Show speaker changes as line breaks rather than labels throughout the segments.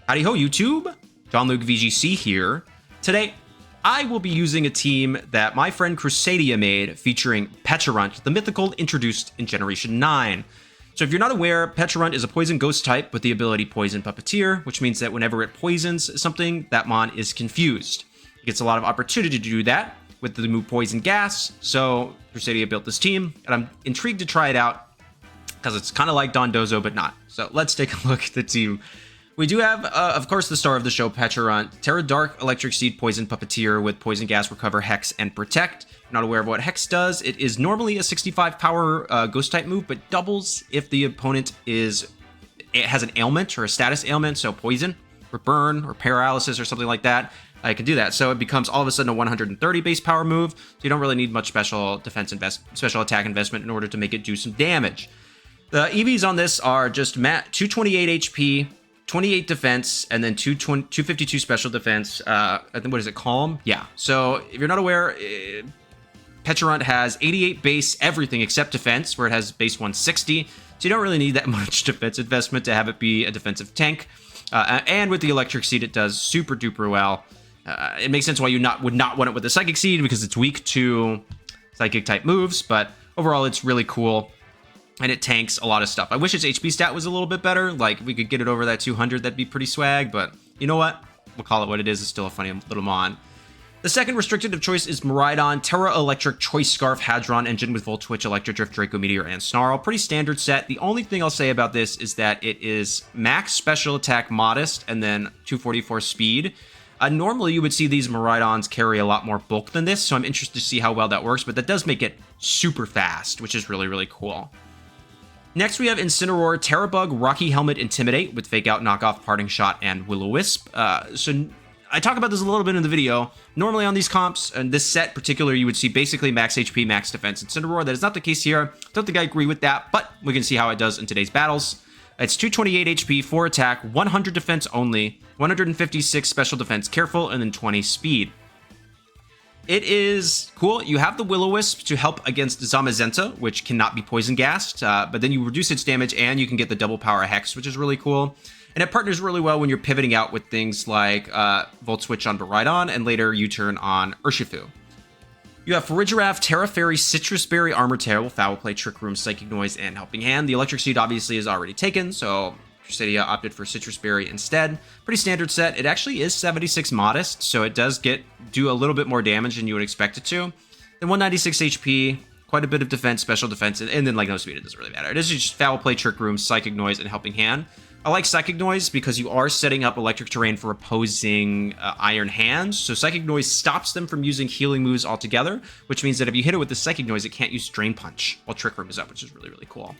Howdy Ho YouTube, Jon-Luke VGC here. Today, I will be using a team that my friend Crusadiia made featuring Pecharunt, the mythical introduced in Generation 9. So if you're not aware, Pecharunt is a poison ghost type with the ability Poison Puppeteer, which means that whenever it poisons something, that mon is confused. It gets a lot of opportunity to do that with the move Poison Gas, so Crusadiia built this team, and I'm intrigued to try it out because it's kind of like Dondozo, but not. So let's take a look at the team. We do have, of course, the star of the show, Pecharunt, Tera Dark, Electric Seed, Poison Puppeteer with Poison Gas, Recover, Hex, and Protect. If you're not aware of what Hex does, it is normally a 65 power ghost type move, but doubles if the opponent has an ailment or a status ailment, so poison or burn or paralysis or something like that. I can do that. So it becomes all of a sudden a 130 base power move, so you don't really need much special attack investment in order to make it do some damage. The EVs on this are just 228 HP, 28 defense, and then 252 special defense. I think, what is it, Calm? Yeah. So if you're not aware, Pecharunt has 88 base everything except defense, where it has base 160. So you don't really need that much defense investment to have it be a defensive tank. And with the Electric Seed, it does super duper well. It makes sense why you would not want it with the Psychic Seed, because it's weak to Psychic type moves, but overall it's really cool. And it tanks a lot of stuff. I wish its HP stat was a little bit better. Like, if we could get it over that 200, that'd be pretty swag. But you know what? We'll call it what it is. It's still a funny little mon. The second restricted of choice is Miraidon, Tera Electric, Choice Scarf, Hadron Engine with Volt Twitch, Electric Drift, Draco Meteor, and Snarl. Pretty standard set. The only thing I'll say about this is that it is max special attack modest and then 244 speed. Normally, you would see these Miraidons carry a lot more bulk than this, so I'm interested to see how well that works. But that does make it super fast, which is really, really cool. Next, we have Incineroar, Tera Bug, Rocky Helmet Intimidate with Fake Out, Knockoff, Parting Shot, and Will-O-Wisp. So I talk about this a little bit in the video. Normally on these comps, and this set in particular, you would see basically max HP, max defense Incineroar. That is not the case here. Don't think I agree with that, but we can see how it does in today's battles. It's 228 HP, 4 attack, 100 defense only, 156 special defense careful, and then 20 speed. It is cool. You have the Will-O-Wisp to help against Zamazenta, which cannot be poison gassed, but then you reduce its damage and you can get the double power Hex, which is really cool. And it partners really well when you're pivoting out with things like Volt Switch on Koraidon and later U-Turn on Urshifu. You have Farigiraf, Tera Fairy, Citrus Berry, Armor Tail, Foul Play, Trick Room, Psychic Noise, and Helping Hand. The Electric Seed obviously is already taken, so Crusadiia opted for Citrus Berry instead. Pretty standard set. It actually is 76 modest, so it does do a little bit more damage than you would expect it to. Then 196 HP, quite a bit of defense, special defense, and then like no speed. It doesn't really matter. It is just Foul Play, Trick Room, Psychic Noise, and Helping Hand. I like Psychic Noise because you are setting up electric terrain for opposing Iron Hands, so Psychic Noise stops them from using healing moves altogether, which means that if you hit it with the Psychic Noise, it can't use Drain Punch while Trick Room is up, which is really, really cool.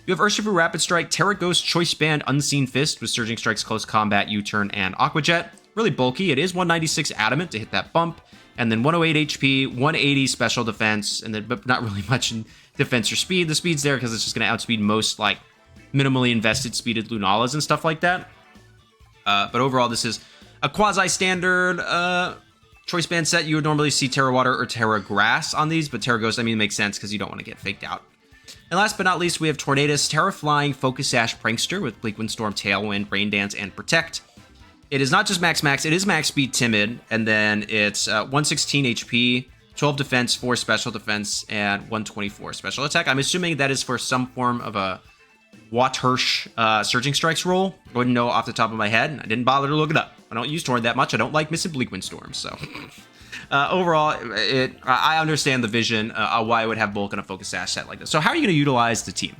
You have Urshifu Rapid Strike, Tera Ghost, Choice Band, Unseen Fist with Surging Strikes, Close Combat, U-Turn, and Aqua Jet. Really bulky. It is 196 Adamant to hit that bump, and then 108 HP, 180 Special Defense, and then but not really much in defense or speed. The speed's there because it's just going to outspeed most like minimally invested speeded Lunalas and stuff like that. But overall, this is a quasi-standard Choice Band set. You would normally see Tera Water or Tera Grass on these, but Tera Ghost, I mean, makes sense because you don't want to get faked out. And last but not least, we have Tornadus, Tera Flying, Focus Sash, Prankster with Bleak Windstorm, Tailwind, Rain Dance, and Protect. It is not just max, it is max speed Timid, and then it's 116 HP, 12 defense, 4 special defense, and 124 special attack. I'm assuming that is for some form of a Watersh Surging Strikes roll. I wouldn't know off the top of my head. I didn't bother to look it up. I don't use Torn that much. I don't like missing Bleak Windstorm, so... overall, I understand the vision why I would have bulk in a Focus Sash set like this. So how are you going to utilize the team?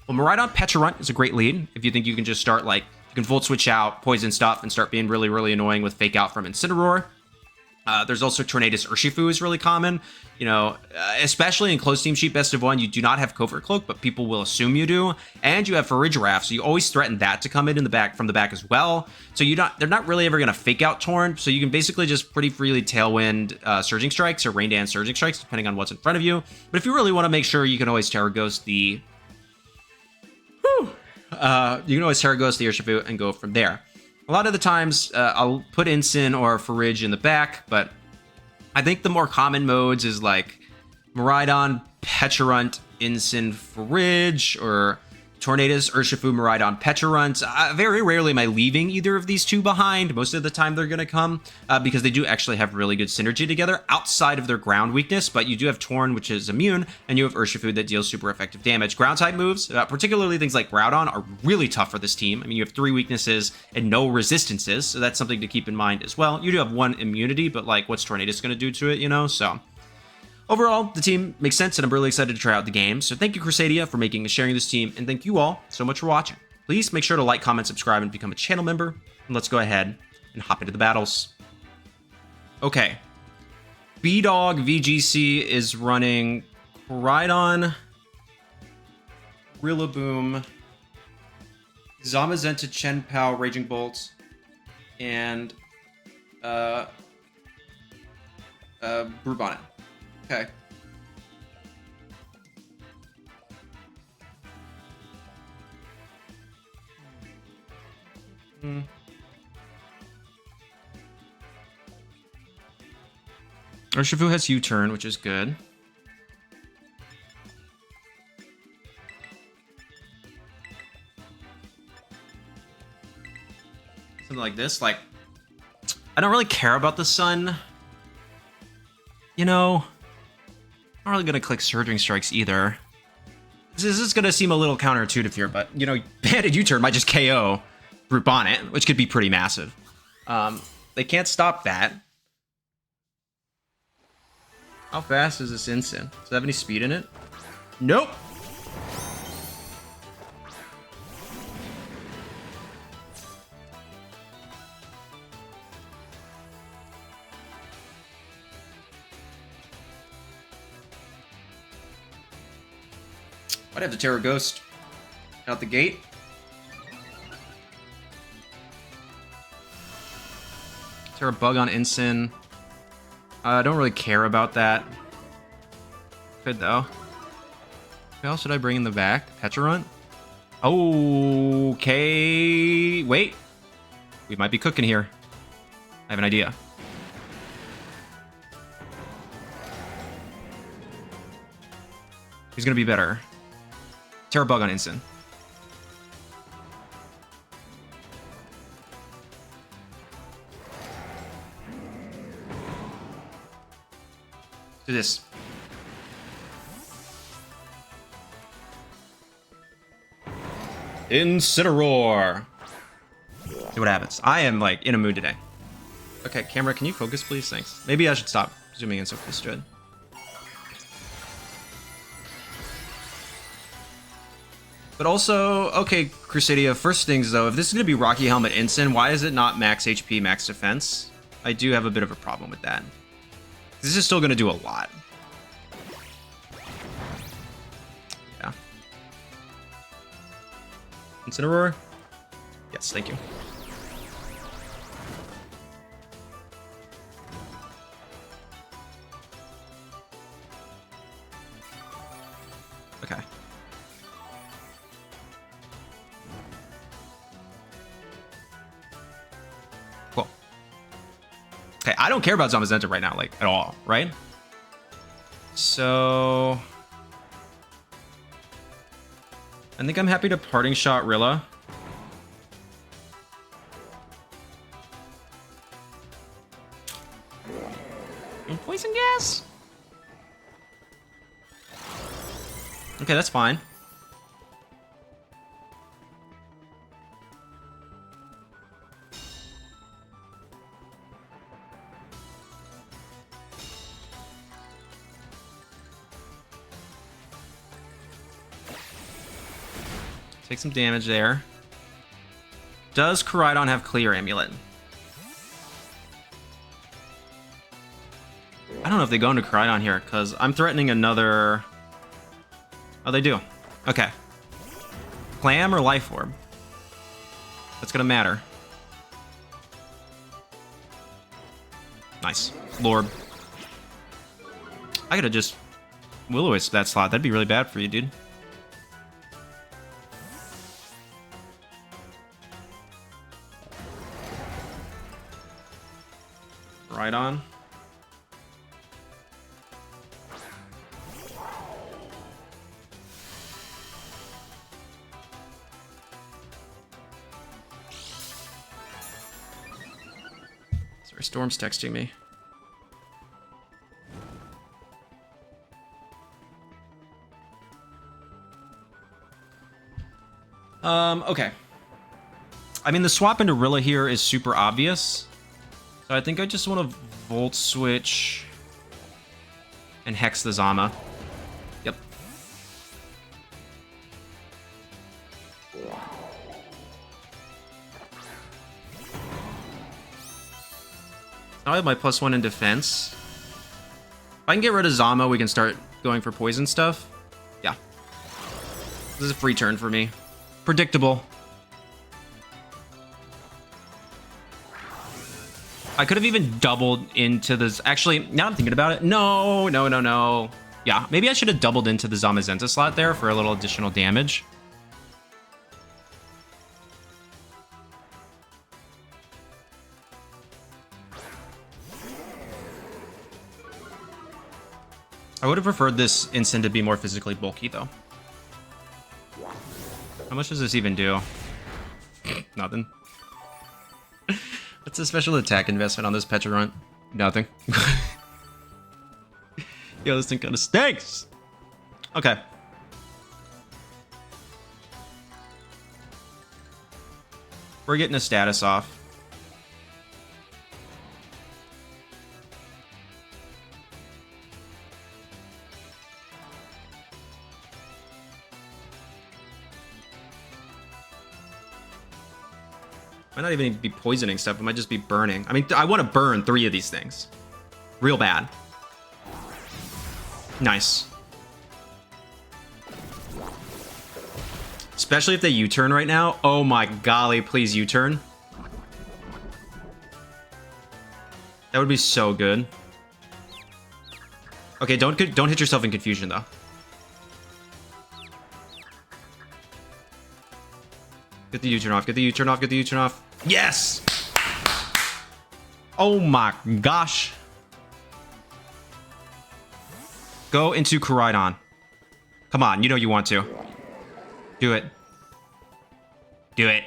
Well, Miraidon Pecharunt is a great lead. If you think you can just start, like, you can Volt Switch out, poison stuff, and start being really, really annoying with Fake Out from Incineroar. There's also Tornadus Urshifu is really common. You know, especially in Close Team Sheet Best of 1, you do not have Covert Cloak, but people will assume you do. And you have Farigiraf, so you always threaten that to come in the back from the back as well. So they're not really ever going to Fake Out Torn, so you can basically just pretty freely Tailwind Surging Strikes or Rain Dance Surging Strikes, depending on what's in front of you. But if you really want to make sure, you can always Tera Ghost the... you can always Tera Ghost the Urshifu and go from there. A lot of the times, I'll put Incin or Farige in the back, but I think the more common modes is like Miraidon, Pecharunt, Incin, Farige, or Tornadus, Urshifu, Miraidon, Pecharunt. Very rarely am I leaving either of these two behind. Most of the time they're going to come because they do actually have really good synergy together outside of their ground weakness, but you do have Torn, which is immune, and you have Urshifu that deals super effective damage. Ground type moves, particularly things like Groudon, are really tough for this team. I mean, you have 3 weaknesses and no resistances, so that's something to keep in mind as well. You do have 1 immunity, but like, what's Tornadus going to do to it, you know? So overall, the team makes sense, and I'm really excited to try out the game. So thank you, Crusadiia, for making and sharing this team, and thank you all so much for watching. Please make sure to like, comment, subscribe, and become a channel member. And let's go ahead and hop into the battles. Okay. B-DawgVGC is running Koraidon, Rillaboom, Zamazenta, Chenpao, Raging Bolt, and Brubonnet. Okay. Urshifu has U-turn, which is good. Something like this. Like, I don't really care about the sun. You know, I'm not really going to click Surging Strikes either. This is going to seem a little counterintuitive here, but, you know, Banded U-turn might just KO Brute Bonnet, which could be pretty massive. They can't stop that. How fast is this Incin? Does it have any speed in it? Nope. I'd have to Tera Ghost out the gate. Tera Bug on Incin. I don't really care about that. Could though. Who else should I bring in the back? Pecharunt? Okay. Wait. We might be cooking here. I have an idea. Who's gonna be better? Tera Bug on Incin. Do this. Incineroar. See what happens. I am like in a mood today. Okay, camera, can you focus, please? Thanks. Maybe I should stop zooming in so close to it. But also, okay, Crusadiia, first things though, if this is going to be Rocky Helmet Incin, why is it not max HP, max defense? I do have a bit of a problem with that. This is still going to do a lot. Yeah. Incineroar? Yes, thank you. Okay. Cool. Okay, I don't care about Zamazenta right now, like, at all, right? So I think I'm happy to Parting Shot Rilla. And Poison Gas? Okay, that's fine. Take some damage there. Does Koraidon have Clear Amulet? I don't know if they go into Koraidon here, because I'm threatening another... Oh, they do. Okay. Clam or Life Orb? That's gonna matter. Nice. Lorb. I gotta just Will-O-Wisp that slot. That'd be really bad for you, dude. Rhydon. Sorry, Storm's texting me. Okay. I mean, the swap into Rilla here is super obvious. So I think I just want to Volt Switch and Hex the Zama. Yep. Now I have my +1 in defense. If I can get rid of Zama, we can start going for poison stuff. Yeah. This is a free turn for me. Predictable. I could have even doubled into this. Actually, now I'm thinking about it. No. Yeah, maybe I should have doubled into the Zamazenta slot there for a little additional damage. I would have preferred this Incin to be more physically bulky, though. How much does this even do? Nothing. What's the special attack investment on this Pecharunt? Nothing. Yo, this thing kind of stinks! Okay. We're getting a status off. Might not even be poisoning stuff. It might just be burning. I mean, I want to burn 3 of these things. Real bad. Nice. Especially if they U-turn right now. Oh my golly, please U-turn. That would be so good. Okay, don't hit yourself in confusion, though. Get the U-turn off, get the U-turn off, get the U-turn off. Yes! Oh my gosh. Go into Koraidon. Come on, you know you want to. Do it. Do it.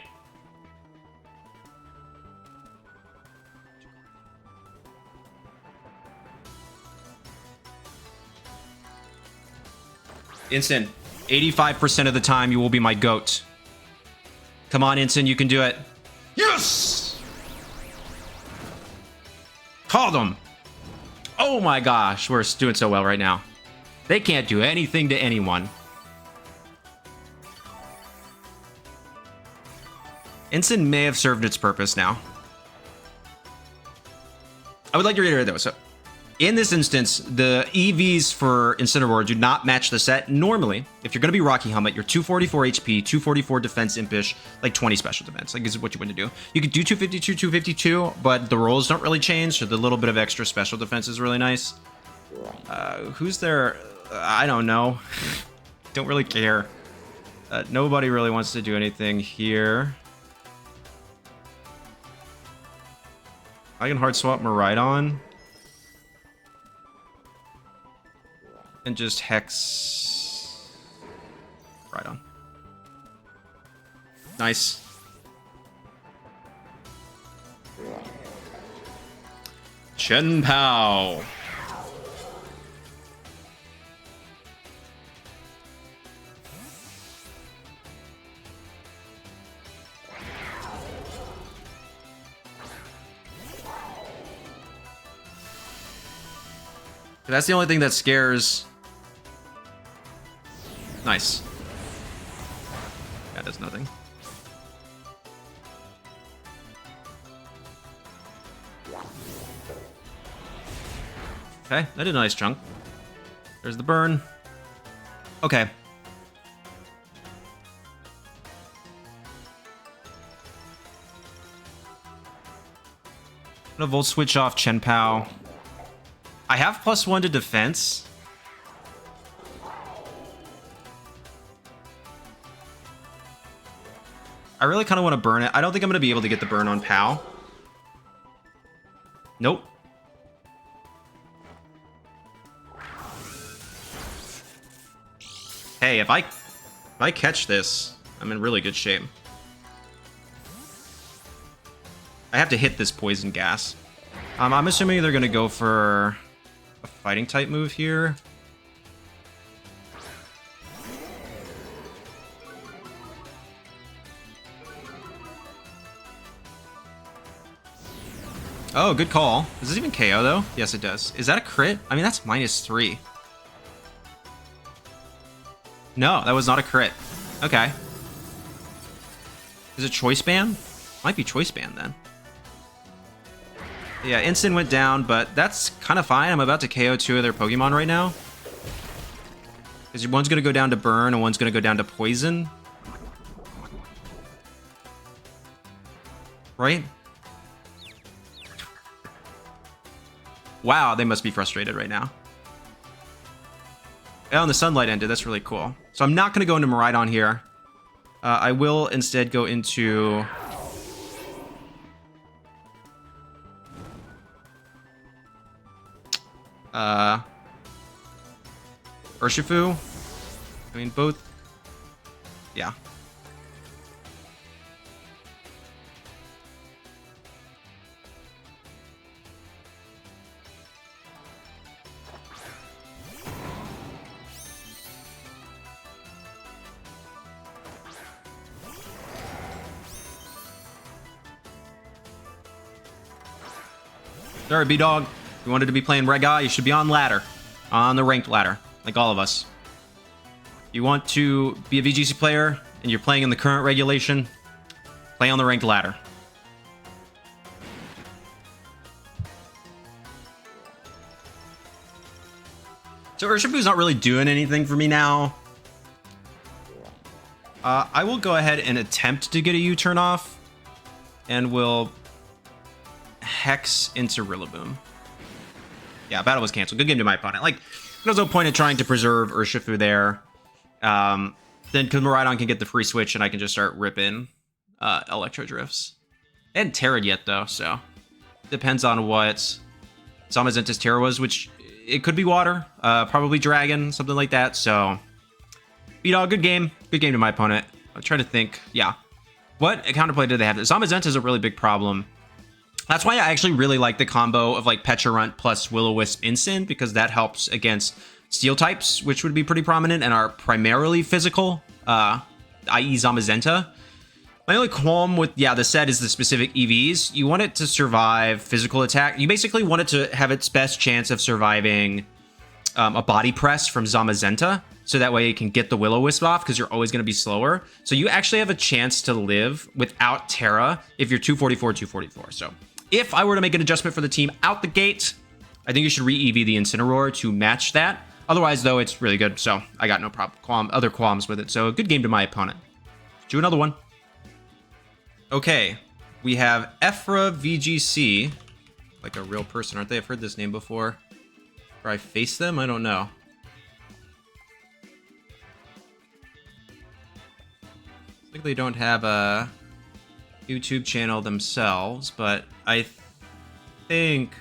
Instant. 85% of the time you will be my goat. Come on, Incin, you can do it. Yes! Called them. Oh my gosh, we're doing so well right now. They can't do anything to anyone. Incin may have served its purpose now. I would like to reiterate though, so in this instance, the EVs for Incineroar do not match the set. Normally, if you're going to be Rocky Helmet, you're 244 HP, 244 defense impish, like 20 special defense. Like, this is what you want to do. You could do 252, 252, but the rolls don't really change, so the little bit of extra special defense is really nice. Who's there? I don't know. Don't really care. Nobody really wants to do anything here. I can hard swap Miraidon. And just Hex Rayquaza. Nice. Chien-Pao. That's the only thing that scares. Nice. That does nothing. Okay, that did a nice chunk. There's the burn. Okay. I'm gonna Volt Switch off Chien-Pao. I have +1 to defense. I really kind of want to burn it. I don't think I'm going to be able to get the burn on Pao. Nope. Hey, if I catch this, I'm in really good shape. I have to hit this poison gas. I'm assuming they're going to go for a fighting type move here. Oh, good call. Does this even KO, though? Yes, it does. Is that a crit? I mean, that's -3. No, that was not a crit. Okay. Is it Choice Band? Might be Choice Band, then. Yeah, Instant went down, but that's kind of fine. I'm about to KO 2 of their Pokemon right now. Because one's going to go down to Burn, and one's going to go down to Poison. Right? Wow, they must be frustrated right now. Oh, and the Sunlight ended. That's really cool. So I'm not going to go into Miraidon here. I will instead go into... Urshifu. I mean, both... Yeah. Sorry, B-Dawg. If you wanted to be playing Reg-A, you should be on ladder. On the ranked ladder, like all of us. You want to be a VGC player, and you're playing in the current regulation, play on the ranked ladder. So Urshifu's not really doing anything for me now. I will go ahead and attempt to get a U-turn off, and will Hex into Rillaboom. Yeah, battle was canceled. Good game to my opponent. Like, there's no point in trying to preserve Urshifu there. Then Miraidon can get the free switch, and I can just start ripping Electro Drifts. I hadn't Terra'd yet, though, so... Depends on what Zamazenta's Terra was, which it could be water, probably dragon, something like that, so... B-Dawg, good game. Good game to my opponent. I'm trying to think. Yeah. What counterplay did they have? Zamazenta is a really big problem. That's why I actually really like the combo of like Pecharunt plus Will-O-Wisp Instant, because that helps against steel types, which would be pretty prominent and are primarily physical, i.e. Zamazenta. My only qualm with, the set is the specific EVs. You want it to survive physical attack. You basically want it to have its best chance of surviving a body press from Zamazenta, so that way it can get the Will-O-Wisp off, because you're always going to be slower. So you actually have a chance to live without Tera if you're 244, 244. So if I were to make an adjustment for the team out the gate, I think you should re-EV the Incineroar to match that. Otherwise, though, it's really good, so I got no other qualms with it. So a good game to my opponent. Do another one. Okay, we have EfraVGC. Like a real person, aren't they? I've heard this name before. Or I face them? I don't know. It's like they don't have a YouTube channel themselves, but I think...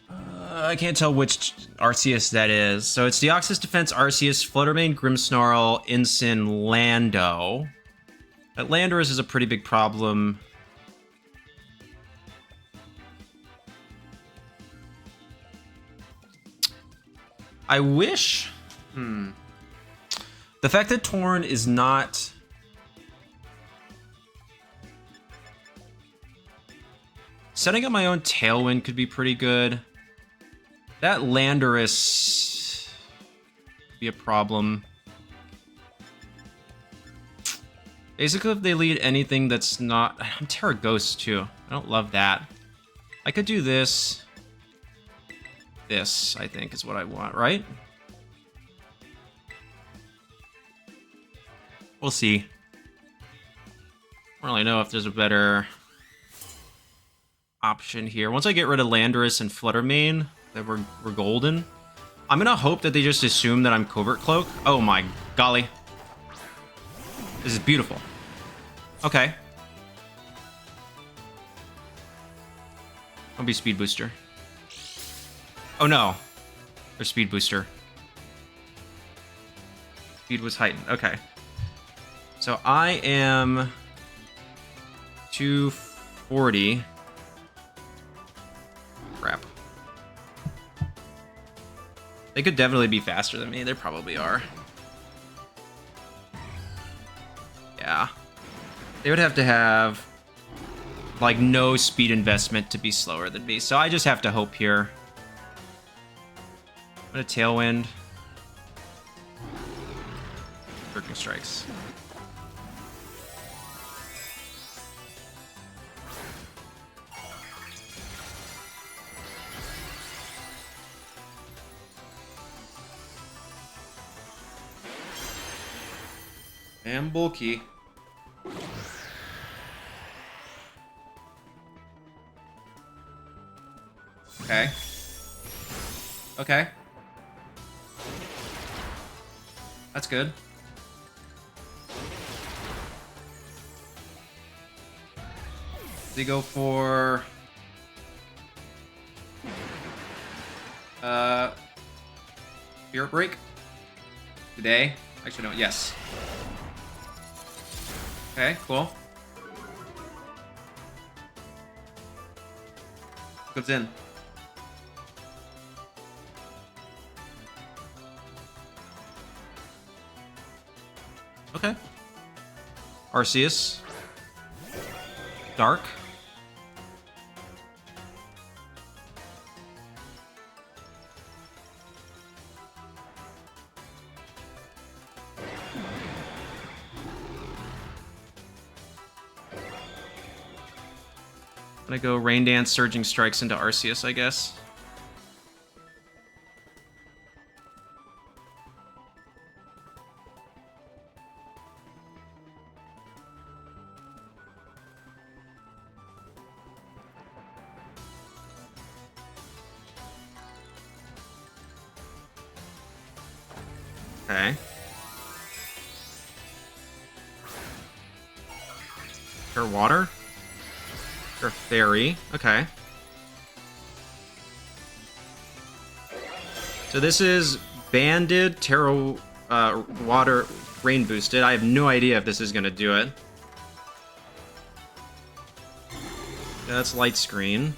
I can't tell which Arceus that is. So it's Deoxys, Defense, Arceus, Fluttermane, Grimmsnarl, Ensign, Lando. That Landorus is a pretty big problem. I wish... The fact that Torn is not... Setting up my own Tailwind could be pretty good. That Landorus could be a problem. Basically, if they lead anything that's not... I'm Terra Ghost, too. I don't love that. I could do this. This, I think, is what I want, right? We'll see. I don't really know if there's a better option here. Once I get rid of Landorus and Fluttermane, that we're golden. I'm gonna hope that they just assume that I'm Covert Cloak. Oh my golly. This is beautiful. Okay. I'll be Speed Booster. Oh no. There's Speed Booster. Speed was heightened. Okay. So I am 240. They could definitely be faster than me. They probably are. Yeah. They would have to have, like, no speed investment to be slower than me. So I just have to hope here. What a Tailwind. Surging Strikes. And bulky. Okay. Okay. That's good. They go for Spirit Break today. Actually, no. Yes. Okay. Cool. Goes in. Okay. Arceus. Dark. I'm gonna go Rain Dance, Surging Strikes into Arceus, I guess. Okay. Pure Water? Pure Fairy. Okay. So this is Banded, Tera Water, Rain Boosted. I have no idea if this is going to do it. Yeah, that's Light Screen.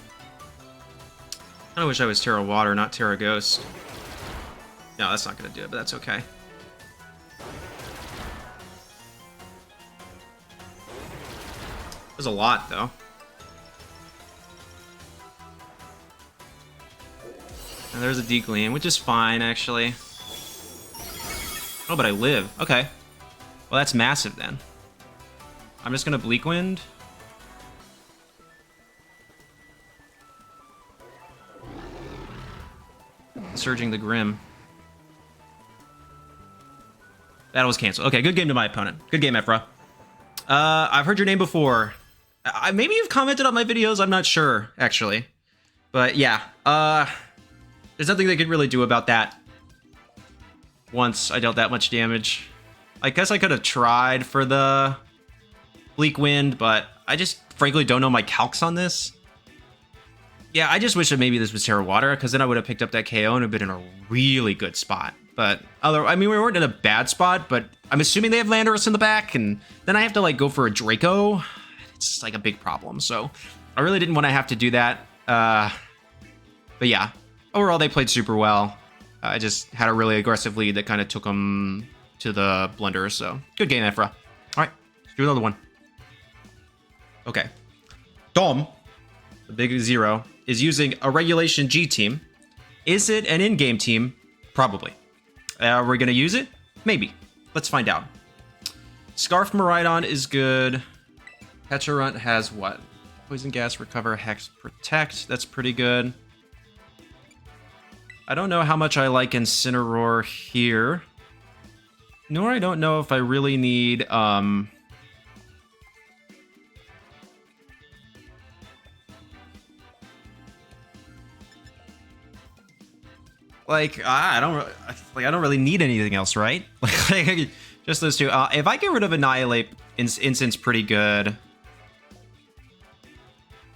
I kinda wish I was Tera Water, not Tera Ghost. No, that's not going to do it, but that's okay. There's a lot, though. And there's a Declean, which is fine, actually. Oh, but I live. Okay. Well, that's massive, then. I'm just going to Bleak Wind. Surging the Grim. That was canceled. Okay, good game to my opponent. Good game, Efra. I've heard your name before. Maybe you've commented on my videos. I'm not sure, actually. But yeah, there's nothing they could really do about that. Once I dealt that much damage. I guess I could have tried for the Bleak Wind, but I just frankly don't know my calcs on this. Yeah, I just wish that maybe this was Tera Water, because then I would have picked up that KO and have been in a really good spot. But I mean, we weren't in a bad spot, but I'm assuming they have Landorus in the back, and then I have to like go for a Draco. It's like a big problem, so I really didn't want to have to do that. But yeah, overall they played super well. I just had a really aggressive lead that kind of took them to the blender, so good game, Efra. All right, let's do another one. Okay. Dom, the big zero, is using a Regulation G team. Is it an in-game team? Probably. Are we going to use it? Maybe. Let's find out. Scarf Miraidon is good. Pecharunt has what? Poison Gas, Recover, Hex, Protect. That's pretty good. I don't know how much I like Incineroar here. Nor I don't know if I really need... I don't really need anything else, right? Like just those two. If I get rid of Annihilate, Incense pretty good.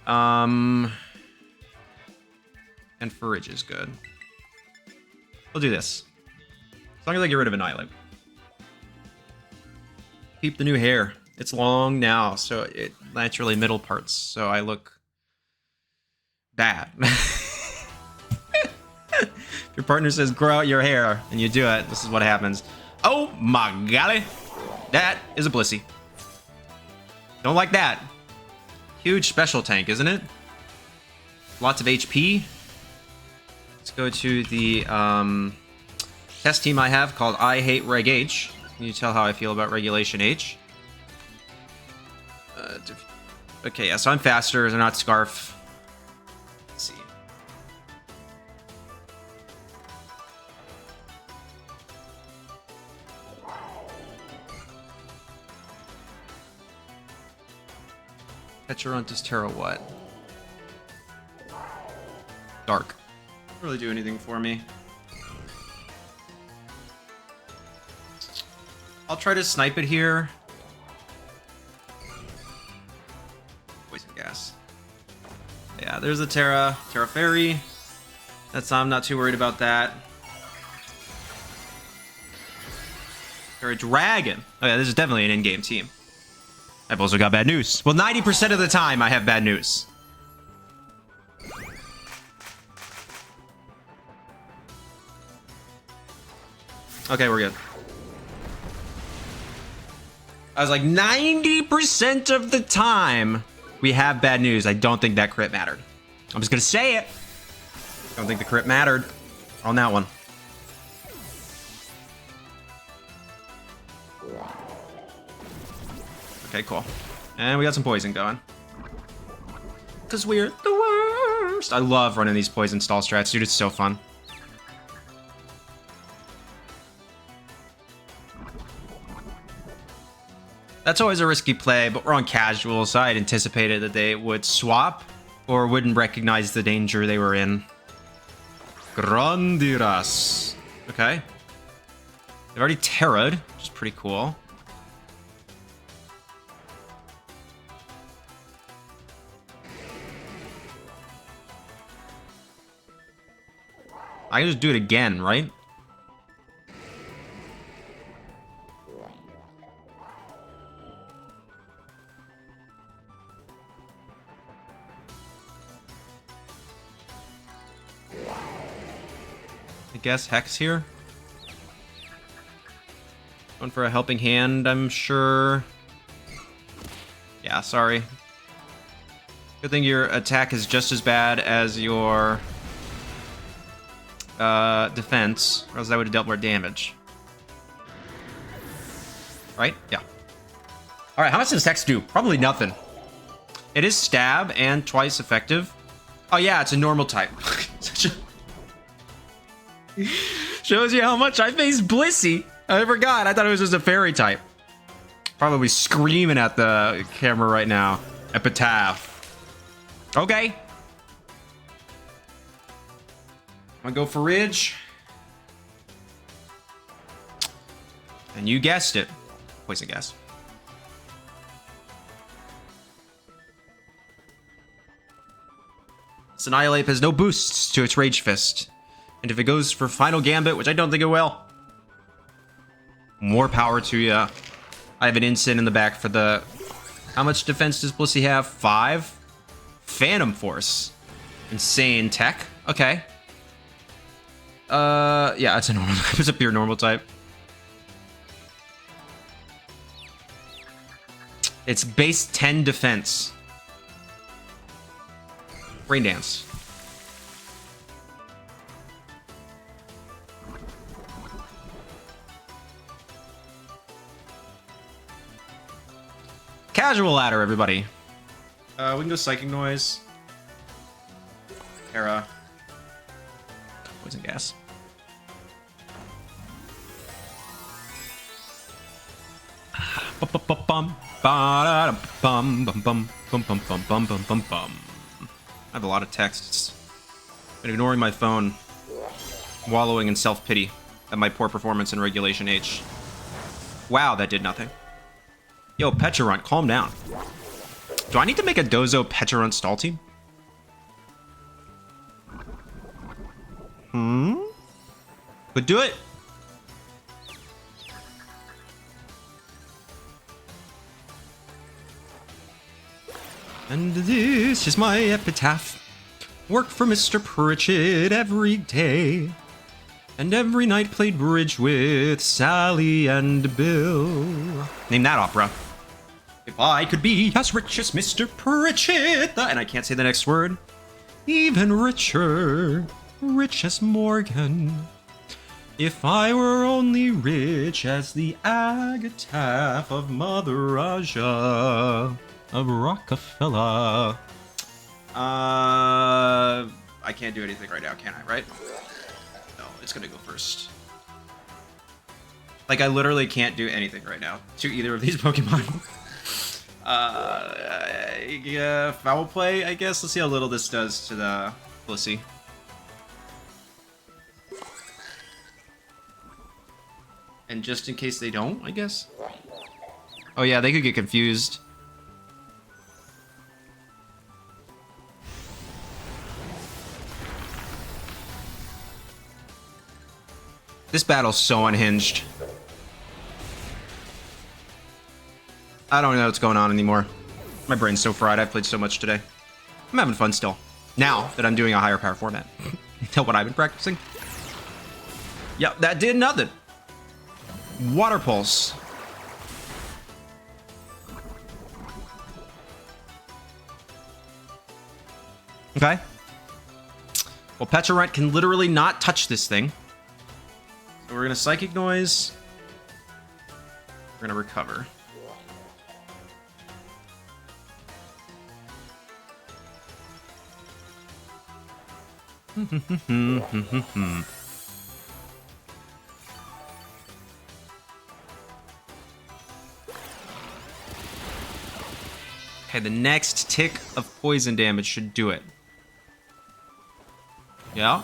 And Farigiraf is good. We'll do this. As long as I get rid of Annihilate. Keep the new hair. It's long now, so it naturally middle parts, so I look bad. If your partner says grow out your hair and you do it, this is what happens. Oh my golly. That is a Blissey. Don't like that. Huge special tank, isn't it? Lots of HP. Let's go to the test team I have called I Hate Reg H. Can you tell how I feel about Regulation H? Okay, yeah, so I'm faster. They're not Scarf. Let's see. Pecharunt is Tera what? Dark. Doesn't really do anything for me. I'll try to snipe it here. Poison gas. Yeah, there's a Tera Fairy. I'm not too worried about that. Tera Dragon. Oh yeah, this is definitely an in-game team. I've also got bad news. Well, 90% of the time I have bad news. Okay, we're good. I was like, 90% of the time we have bad news. I don't think that crit mattered. I'm just gonna say it. Don't think the crit mattered on that one. Okay, cool. And we got some poison going. Because we're the worst. I love running these poison stall strats, dude. It's so fun. That's always a risky play, but we're on casual, so I had anticipated that they would swap or wouldn't recognize the danger they were in. Grandiras. Okay. They've already Terra'd, which is pretty cool. I can just do it again, right? I guess Hex here. Going for a helping hand, I'm sure. Yeah, sorry. Good thing your attack is just as bad as your defense, or else that would have dealt more damage. Right? Yeah. Alright, how much does Hex do? Probably nothing. It is stab and twice effective. Oh yeah, it's a normal type. Shows you how much I face Blissey. I forgot. I thought it was just a fairy type. Probably screaming at the camera right now. Epitaph. Okay. I'm gonna go for Ridge. And you guessed it. Poison gas. This Annihilate has no boosts to its Rage Fist. And if it goes for Final Gambit, which I don't think it will, more power to you. I have an Incin in the back for the... How much defense does Blissey have? 5? Phantom Force. Insane tech. Okay. Yeah, it's a normal type. It's a pure normal type. It's base 10 defense. Rain Dance. Casual ladder, everybody. We can go Psychic Noise. Tera. Poison gas. I have a lot of texts. Been ignoring my phone, wallowing in self-pity at my poor performance in Regulation H. Wow, that did nothing. Yo, Pecharunt, calm down. Do I need to make a Dozo Pecharunt stall team? Could do it. And this is my epitaph. Work for Mr. Pritchett every day. And every night played bridge with Sally and Bill. Name that opera. If I could be as rich as Mr. Pritchett, and I can't say the next word. Even richer, rich as Morgan. If I were only rich as the Agataph of Mother Raja of Rockefeller. I can't do anything right now, can I, right? No, it's gonna go first. Like, I literally can't do anything right now to either of these Pokemon. Yeah, foul play, I guess. Let's see how little this does to the Blissey. And just in case they don't, I guess. Oh yeah, they could get confused. This battle's so unhinged. I don't know what's going on anymore. My brain's so fried. I've played so much today. I'm having fun still. Now that I'm doing a higher power format. Tell what I've been practicing. Yep, that did nothing. Water Pulse. Okay. Well, Pecharunt can literally not touch this thing. So we're going to Psychic Noise. We're going to recover. Okay, the next tick of poison damage should do it. Yeah?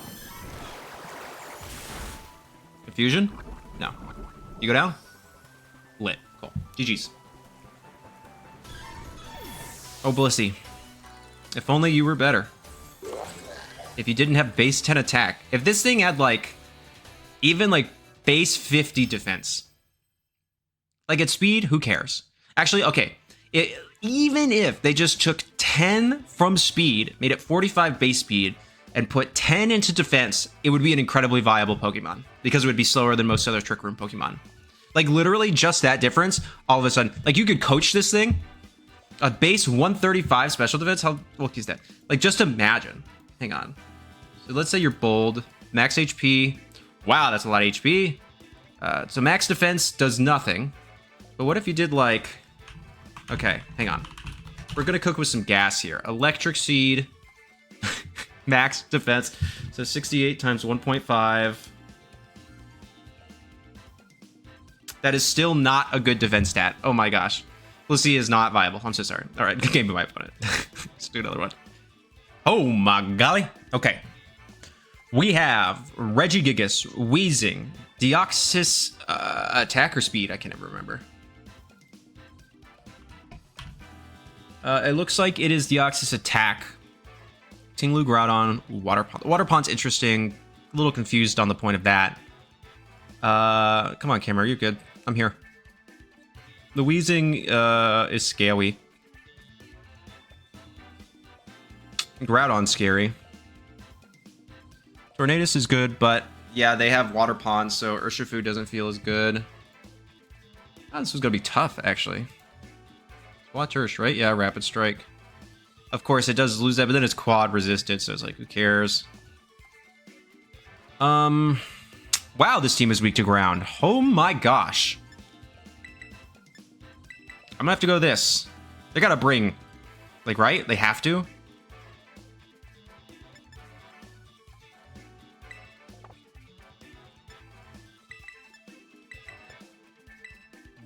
Confusion? No. You go down? Lit. Cool. GG's. Oh, Blissey. If only you were better. If you didn't have base 10 attack. If this thing had, like, even, like, base 50 defense. Like, at speed, who cares? Actually, okay. Even if they just took 10 from speed, made it 45 base speed, and put 10 into defense, it would be an incredibly viable Pokemon. Because it would be slower than most other Trick Room Pokemon. Like, literally, just that difference, all of a sudden. Like, you could coach this thing. A base 135 special defense? How... Well, he's dead. Like, just imagine. Hang on. So let's say you're bold. Max HP. Wow, that's a lot of HP. So max defense does nothing. But what if you did, like... Okay, hang on. We're gonna cook with some gas here. Electric Seed. Max defense. So 68 times 1.5. That is still not a good defense stat. Oh my gosh. Blissey is not viable. I'm so sorry. All right, game by my opponent. Let's do another one. Oh my golly. Okay. We have Regigigas, Weezing, Deoxys, attacker speed. I can never remember. It looks like it is Deoxys attack. Tinglu, Groudon, Water Pond. Water Pond's interesting. A little confused on the point of that. Come on, camera. You're good. I'm here. The Weezing is scaly. Groudon's scary. Tornadus is good, but yeah, they have Water Pond, so Urshifu doesn't feel as good. Oh, this was gonna be tough, actually. Watch Ursh, right? Yeah, Rapid Strike. Of course, it does lose that, but then it's quad resisted, so it's like, who cares? Wow, this team is weak to ground. Oh my gosh. I'm gonna have to go this. They gotta bring, like, right? They have to.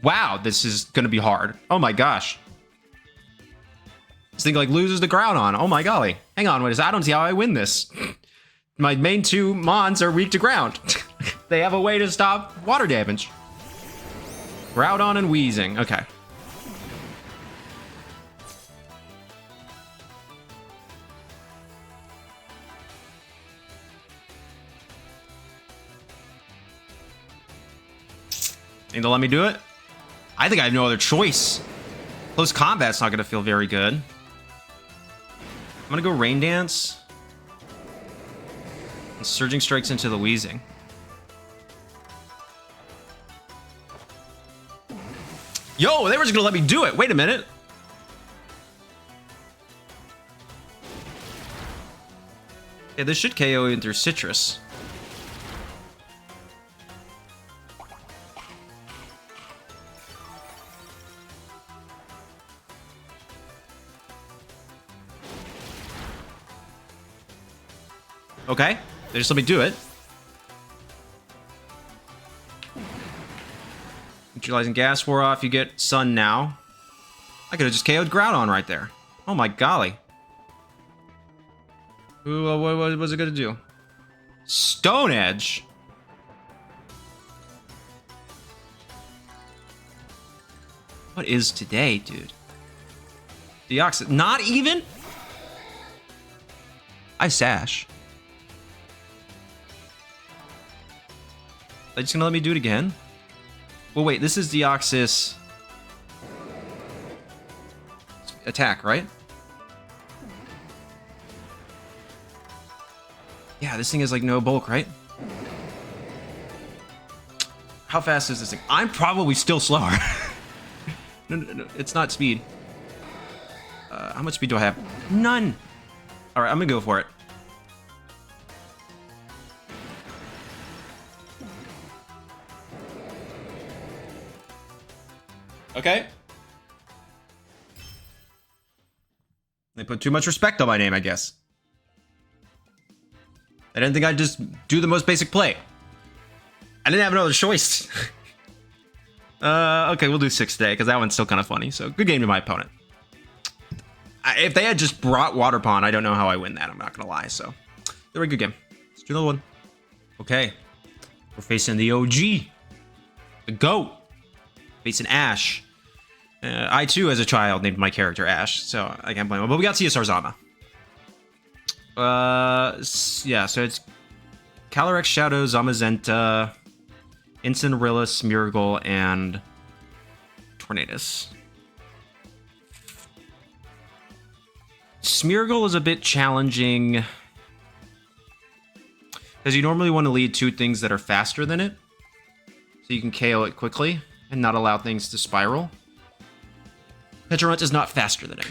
Wow, this is gonna be hard. Oh my gosh. This thing, like, loses the Groudon. Oh my golly. Hang on, what is that? I don't see how I win this. My main two Mons are weak to ground. They have a way to stop water damage. Groudon and Weezing. Okay. Think they'll let me do it? I think I have no other choice. Close combat's not going to feel very good. I'm going to go Rain Dance. And Surging Strikes into the Weezing. Yo, they were just gonna let me do it. Wait a minute. Yeah, this should KO into Citrus. Okay, they just let me do it. Neutralizing gas wore off, you get Sun now. I could have just KO'd Groudon right there. Oh my golly. Ooh, what was it gonna do? Stone Edge? What is today, dude? Deoxys, not even? I Sash. Are they just gonna let me do it again? Well, wait, this is Deoxys attack, right? Yeah, this thing is like no bulk, right? How fast is this thing? I'm probably still slower. No, it's not speed. How much speed do I have? None. All right, I'm gonna go for it. Okay. They put too much respect on my name, I guess. I didn't think I'd just do the most basic play. I didn't have another choice. Okay, we'll do 6 today, because that one's still kind of funny. So, good game to my opponent. If they had just brought Water Pond, I don't know how I win that, I'm not going to lie. So, very good game. Let's do another one. Okay. We're facing the OG. The GOAT. Facing Ash. I, too, as a child, named my character Ash, so I can't blame him. But we got CSR Zama. Yeah, so it's Calyrex Shadow, Zamazenta, Incineroar, Smeargle, and Tornadus. Smeargle is a bit challenging because you normally want to lead 2 things that are faster than it, so you can KO it quickly and not allow things to spiral. Pecharunt is not faster than it.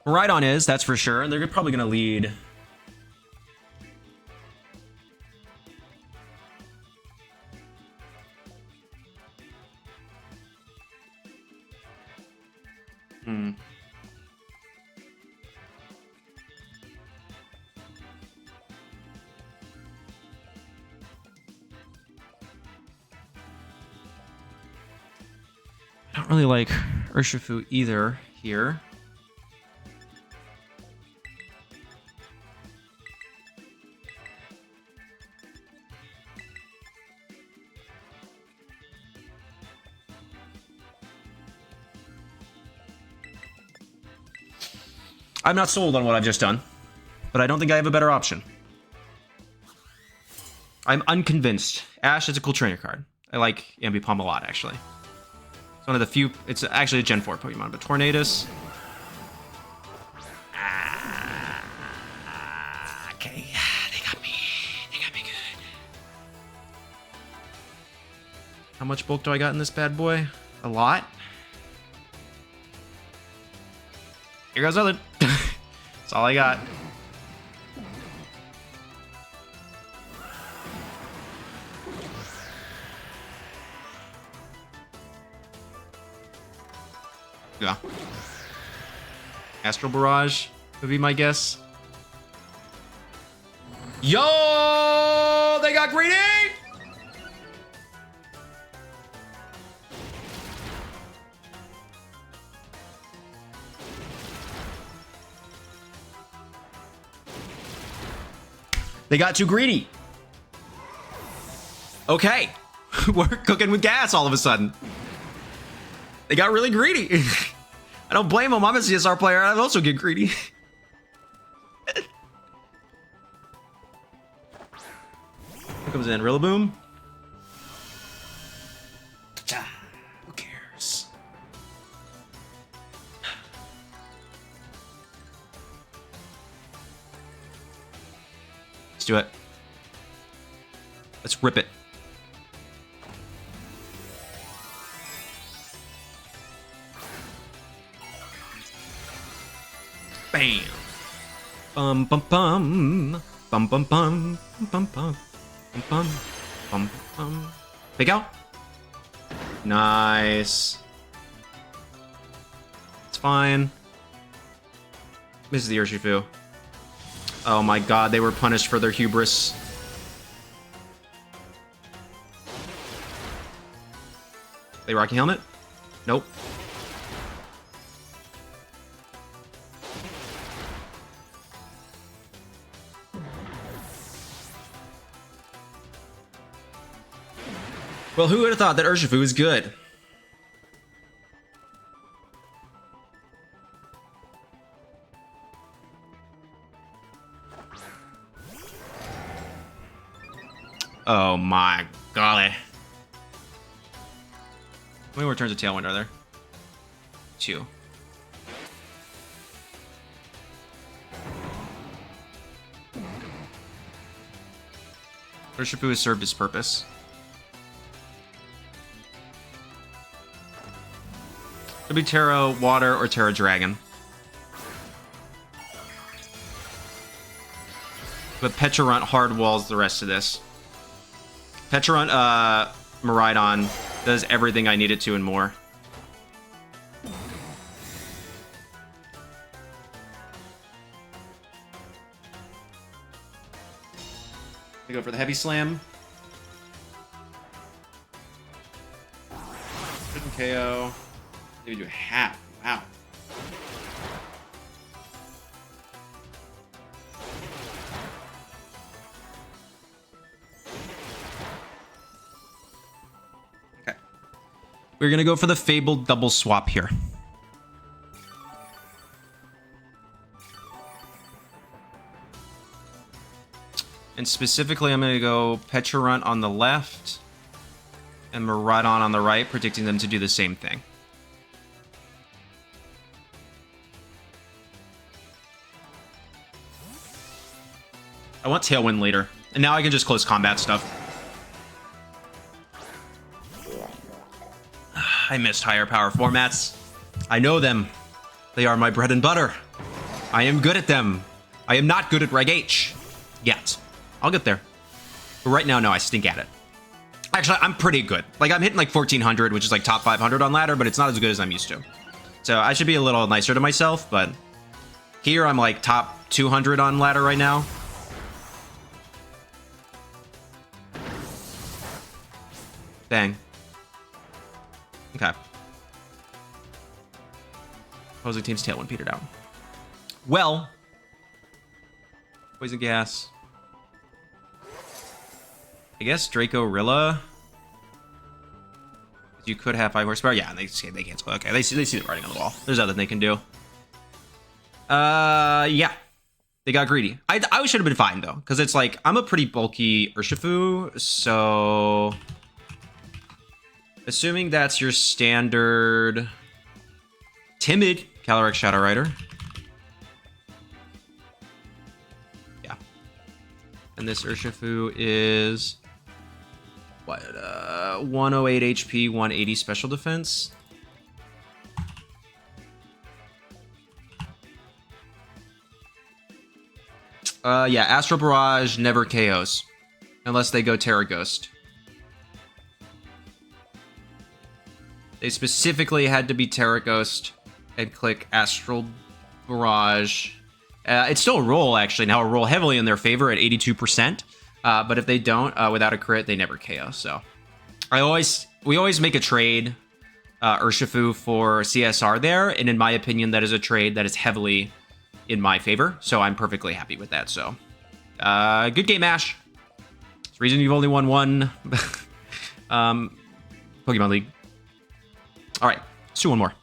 Koraidon is, that's for sure, and they're probably going to lead. I don't really like Urshifu either here. I'm not sold on what I've just done, but I don't think I have a better option. I'm unconvinced. Ash is a cool trainer card. I like Ambipom a lot, actually. It's one of the few... It's actually a Gen 4 Pokemon, but Tornadus... Okay, they got me. They got me good. How much bulk do I got in this bad boy? A lot? Here goes nothing. That's all I got. Yeah. Astral Barrage would be my guess. Yo! They got greedy! They got too greedy. Okay. We're cooking with gas all of a sudden. They got really greedy. I don't blame them. I'm a CSR player. I also get greedy. Here comes in Rillaboom. Who cares? Let's do it. Let's rip it. Bam. Bum bum bum. Bum bum bum. Bum bum. Bum bum. Bum bum. Big out. Nice. It's fine. Misses the Urshifu. Oh my god, they were punished for their hubris. They rocking helmet? Nope. Well, who would have thought that Urshifu was good? Oh my golly. How many more turns of Tailwind are there? 2. Urshifu has served his purpose. Could be Tera Water or Tera Dragon. But Pecharunt hard walls the rest of this. Pecharunt Miraidon does everything I need it to and more. We go for the heavy slam. Couldn't KO. Maybe do half. Wow. Okay. We're gonna go for the fabled double swap here. And specifically, I'm gonna go Pecharunt on the left and Miraidon on the right, predicting them to do the same thing. I want Tailwind later. And now I can just close combat stuff. I missed higher power formats. I know them. They are my bread and butter. I am good at them. I am not good at Reg H. Yet. I'll get there. But right now, no, I stink at it. Actually, I'm pretty good. Like, I'm hitting like 1400, which is like top 500 on ladder, but it's not as good as I'm used to. So I should be a little nicer to myself, but here I'm like top 200 on ladder right now. Dang. Okay. Opposing team's Tailwind petered out. Well. Poison gas. I guess Draco Rilla. You could have 5 horsepower. Yeah, they cancel. Okay, they see the writing on the wall. There's nothing they can do. Yeah. They got greedy. I should have been fine, though, because it's like, I'm a pretty bulky Urshifu, so assuming that's your standard timid Calyrex Shadow Rider. Yeah. And this Urshifu is what, 108 HP, 180 special defense. Yeah, Astral Barrage never KOs unless they go Terra Ghost. They specifically had to be Terra Ghost and click Astral Barrage. It's still a roll, actually. Now a roll heavily in their favor at 82%. But if they don't, without a crit, they never KO. So we always make a trade, Urshifu for CSR there. And in my opinion, that is a trade that is heavily in my favor. So I'm perfectly happy with that. So good game, Ash. It's the reason you've only won one Pokemon League. All right, let's do one more.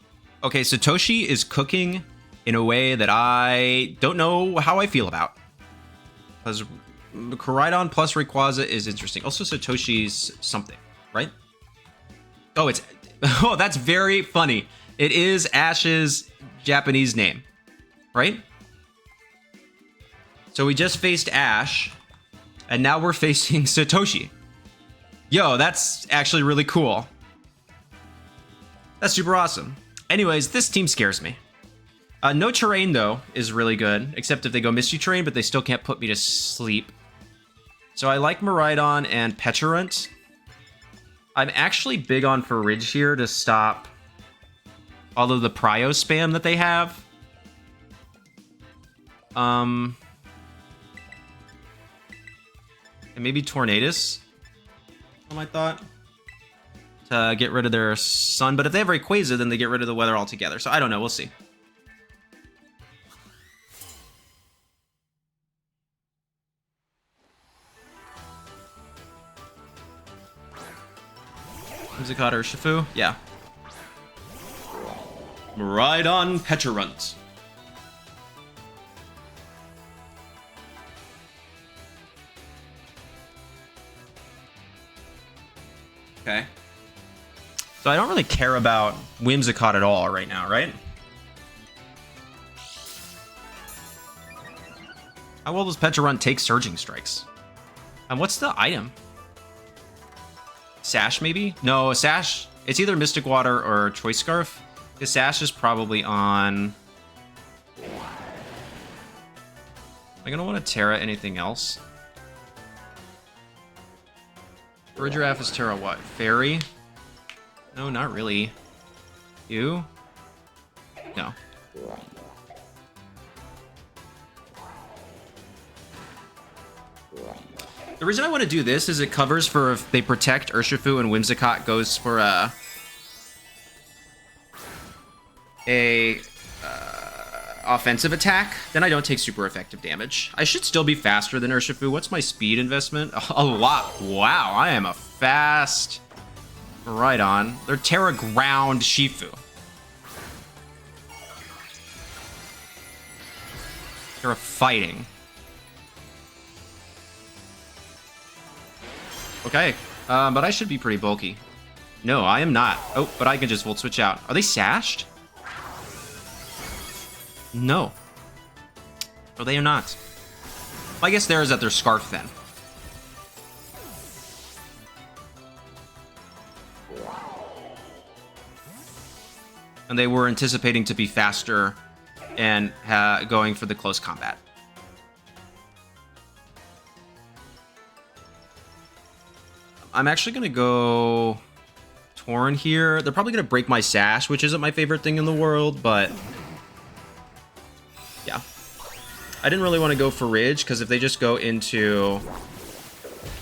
Okay, Satoshi is cooking in a way that I don't know how I feel about. Because Koraidon plus Rayquaza is interesting. Also, Satoshi's something, right? Oh, oh, that's very funny. It is Ash's Japanese name, right? So we just faced Ash, and now we're facing Satoshi. Yo, that's actually really cool. That's super awesome. Anyways, this team scares me. No terrain, though, is really good, except if they go Misty Terrain, but they still can't put me to sleep. So I like Miraidon and Pecharunt. I'm actually big on Farigiraf here to stop all of the Prio spam that they have. And maybe Tornadus, I thought, to get rid of their sun. But if they have Rayquaza, then they get rid of the weather altogether. So I don't know. We'll see. Whimsicott Urshifu? Yeah. Miraidon Pecharunt. Okay. So I don't really care about Whimsicott at all right now, right? How well does Pecharunt take Surging Strikes? And what's the item? Sash, maybe? No, Sash. It's either Mystic Water or Choice Scarf. Because Sash is probably on... Am I going to want to Tera anything else? Farigiraf is Tera what? Fairy? No, not really. You? No. The reason I want to do this is it covers for if they protect Urshifu and Whimsicott goes for a offensive attack, then I don't take super effective damage. I should still be faster than Urshifu. What's my speed investment? A lot. Wow, I am a fast Miraidon. They're Tera Ground Shifu. Tera Fighting. Okay, but I should be pretty bulky. No, I am not. Oh, but I can just Volt Switch out. Are they sashed? No. Oh, they are not. Well, I guess there is at their Scarf then. And they were anticipating to be faster and going for the close combat. I'm actually going to go Torn here. They're probably going to break my Sash, which isn't my favorite thing in the world, but yeah. I didn't really want to go for Ridge, because if they just go into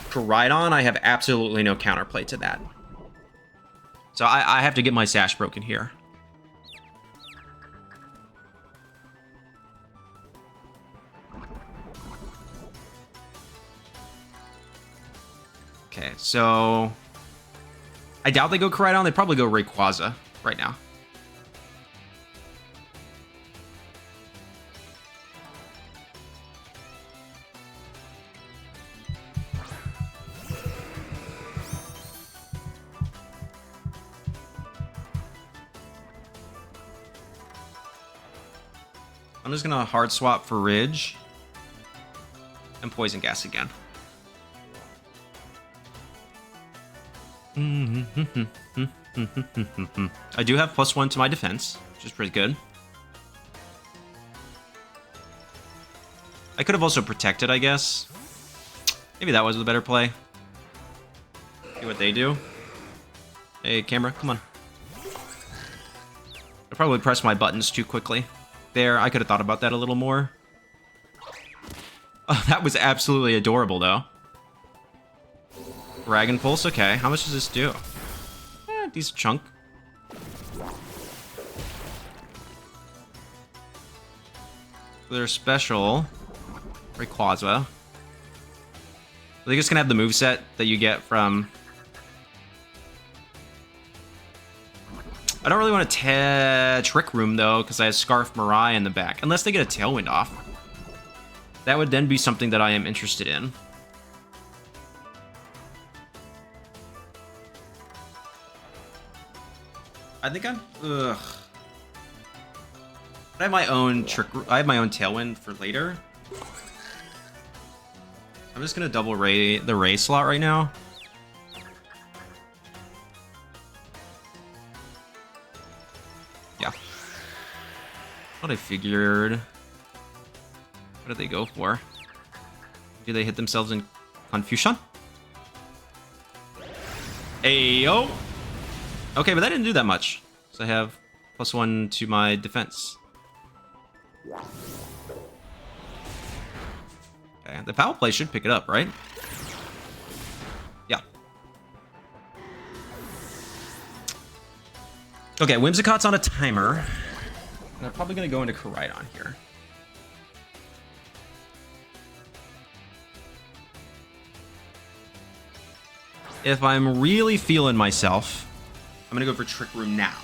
Koraidon, I have absolutely no counterplay to that. So I have to get my Sash broken here. Okay, so I doubt they go Koraidon. They probably go Rayquaza right now. I'm just gonna hard swap for Ridge and Poison Gas again. I do have +1 to my defense, which is pretty good. I could have also protected, I guess. Maybe that was the better play. See what they do. Hey, camera, come on. I probably pressed my buttons too quickly. There, I could have thought about that a little more. Oh, that was absolutely adorable, though. Dragon Pulse, okay. How much does this do? Decent chunk. They're special. Rayquaza. Are they just gonna have the moveset that you get from... I don't really want to Trick Room, though, because I have Scarf Mirai in the back. Unless they get a Tailwind off. That would then be something that I am interested in. I think I'm... Ugh. I have my own I have my own Tailwind for later. I'm just gonna double Ray the Ray slot right now. Yeah. I what I figured. What did they go for? Do they hit themselves in confusion? Ayo! Okay, but that didn't do that much. So I have +1 to my defense. Okay, the foul play should pick it up, right? Yeah. Okay, Whimsicott's on a timer. And I'm probably going to go into Koraidon here. If I'm really feeling myself, I'm going to go for Trick Room now.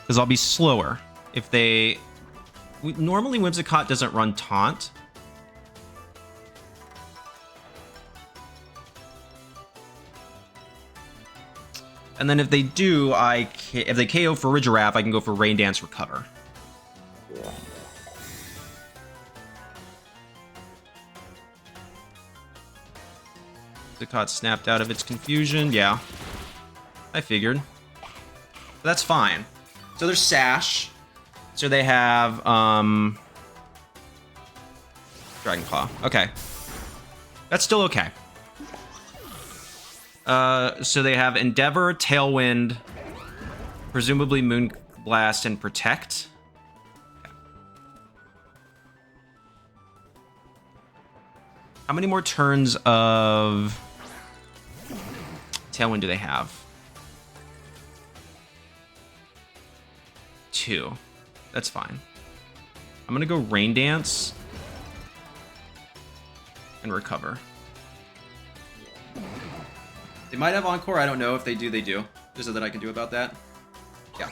Because I'll be slower. If they... Normally, Whimsicott doesn't run Taunt. And then if they do, if they KO Farigiraf, I can go for Rain Dance Recover. Whimsicott snapped out of its confusion. Yeah, I figured. But that's fine. So there's Sash. So they have Dragon Claw. Okay. That's still okay. So they have Endeavor, Tailwind, presumably Moonblast, and Protect. Okay. How many more turns of Tailwind do they have? 2. That's fine. I'm gonna go Rain Dance and Recover. They might have Encore. I don't know. If they do, they do. There's nothing I can do about that. Yeah.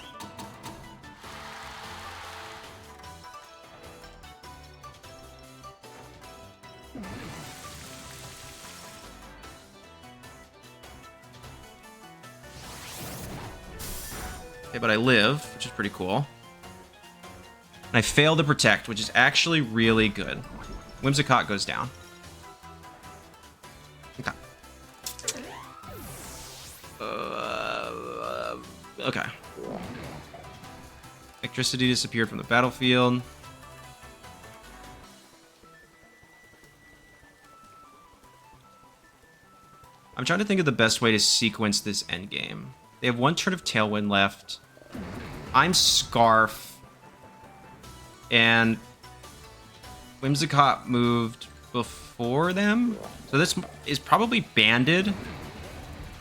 Okay, but I live, which is pretty cool. And I fail to Protect, which is actually really good. Whimsicott goes down. Okay. Okay. Electricity disappeared from the battlefield. I'm trying to think of the best way to sequence this endgame. They have 1 turn of Tailwind left. I'm Scarf. And Whimsicott moved before them. So this is probably banded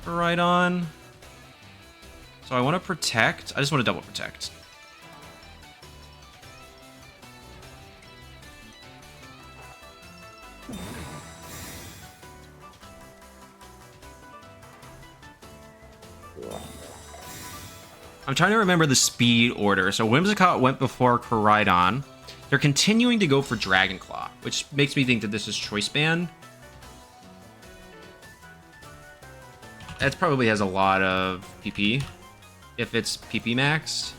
for Rhydon. So I want to Protect. I just want to double Protect. I'm trying to remember the speed order. So Whimsicott went before Koraidon. They're continuing to go for Dragon Claw, which makes me think that this is Choice Band. It probably has a lot of PP. If it's PP maxed.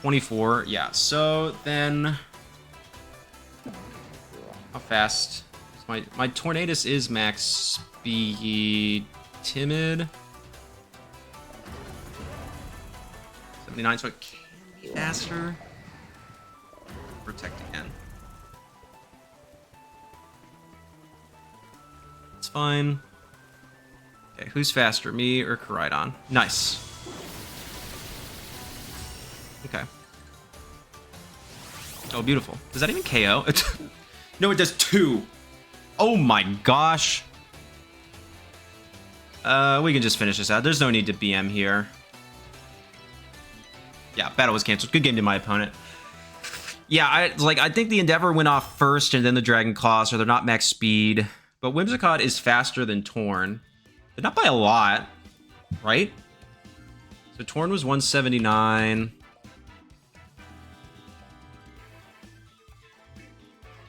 24, yeah. So then... How fast? My Tornadus is max speed timid. 79, so it can be faster. Protect again. It's fine. Okay, who's faster, me or Koraidon? Nice. Okay. Oh, beautiful. Does that even KO? No, it does 2. Oh my gosh. We can just finish this out. There's no need to BM here. Yeah, battle was canceled. Good game to my opponent. Yeah, I think the Endeavor went off first and then the Dragon Claw, so they're not max speed. But Whimsicott is faster than Torn. But not by a lot, right? So Torn was 179.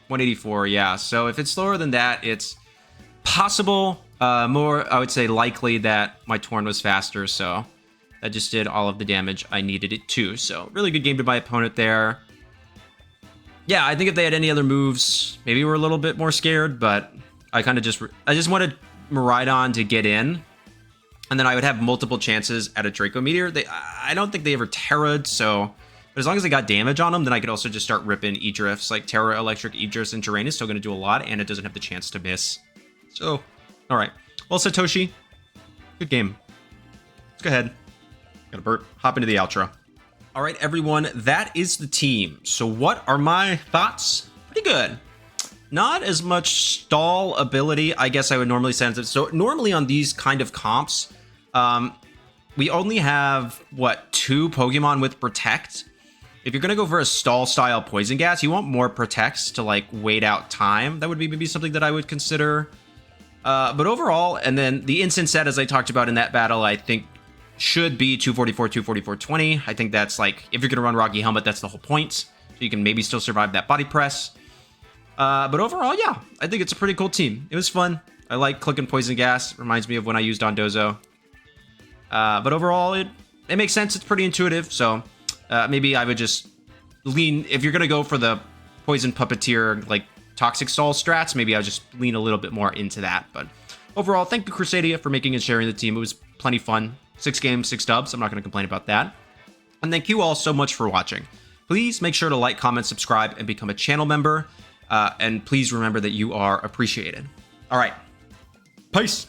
184, yeah. So if it's slower than that, it's possible, more, I would say likely that my Torn was faster, so that just did all of the damage I needed it to. So really good game to my opponent there. Yeah, I think if they had any other moves, maybe we're a little bit more scared, but I just wanted Miraidon to get in, and then I would have multiple chances at a Draco Meteor. I don't think they ever Terra'd, so But as long as I got damage on them, then I could also just start ripping E-Drifts. Like Terra, Electric, E-Drifts, and Terrain is still going to do a lot, and it doesn't have the chance to miss. So, all right. Well, Satoshi, good game. Let's go ahead. Gotta burp. Hop into the outro. All right, everyone, that is the team. So what are my thoughts? Pretty good. Not as much stall ability, I guess I would normally sense it. So normally on these kind of comps, we only have, what, 2 Pokemon with Protect? If you're going to go for a stall-style Poison Gas, you want more Protects to, like, wait out time. That would be maybe something that I would consider. But overall, and then the instant set, as I talked about in that battle, I think should be 244, 244, 20. I think that's, like, if you're going to run Rocky Helmet, that's the whole point. So you can maybe still survive that body press. But overall, yeah, I think it's a pretty cool team. It was fun. I like clicking Poison Gas. Reminds me of when I used Dondozo. But overall, it makes sense. It's pretty intuitive. So maybe I would just lean, if you're going to go for the Poison Puppeteer, like Toxic Stall strats, maybe I'll just lean a little bit more into that. But overall, thank you, Crusadiia, for making and sharing the team. It was plenty fun. 6 games, 6 dubs. I'm not going to complain about that. And thank you all so much for watching. Please make sure to like, comment, subscribe, and become a channel member. And please remember that you are appreciated. All right. Peace.